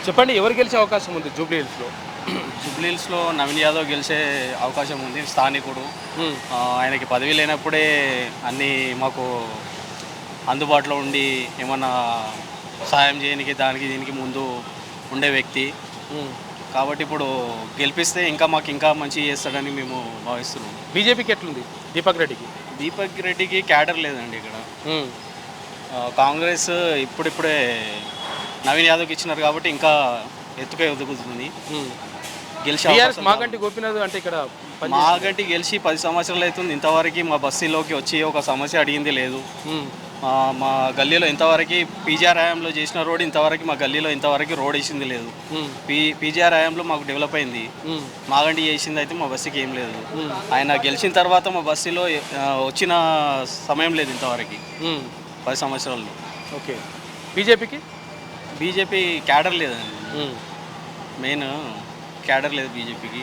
చెప్పండి, ఎవరు గెలిచే అవకాశం ఉంది జూబ్లీ హిల్స్లో? జూబ్లీహిల్స్లో నవీన్ యాదవ్ గెలిచే అవకాశం ఉంది. స్థానికుడు. ఆయనకి పదవి లేనప్పుడే అన్నీ మాకు అందుబాటులో ఉండి ఏమన్నా సహాయం చేయడానికి దానికి దీనికి ముందు ఉండే వ్యక్తి కాబట్టి ఇప్పుడు గెలిపిస్తే మాకు ఇంకా మంచి చేస్తాడని మేము భావిస్తున్నాం. బీజేపీకి ఎట్లుంది? దీపక్ రెడ్డికి క్యాడర్ లేదండి ఇక్కడ. కాంగ్రెస్ ఇప్పుడిప్పుడే నవీన్ యాదవ్కి ఇచ్చినారు కాబట్టి ఇంకా ఎదుగుతుంది. గెలిచి మాగంటి గోపీనాథ్ అంటే ఇక్కడ మాగంటి గెలిచి 10 సంవత్సరాలు అవుతుంది. ఇంతవరకు మా బస్తీలోకి వచ్చి ఒక సమస్య అడిగింది లేదు. మా గల్లీలో ఇంతవరకు పీజీఆర్ హయాంలో చేసిన రోడ్ ఇంతవరకు మా గల్లీలో ఇంతవరకు రోడ్ వేసింది లేదు. పీజీఆర్ హయాంలో మాకు డెవలప్ అయింది. మాగంటి చేసింది అయితే మా బస్తీకి ఏం లేదు. ఆయన గెలిచిన తర్వాత మా బస్తీలో వచ్చిన సమయం లేదు ఇంతవరకు 10 సంవత్సరాల్లో. ఓకే. బీజేపీ క్యాడర్ లేదండి. మెయిన్ క్యాడర్ లేదు బీజేపీకి.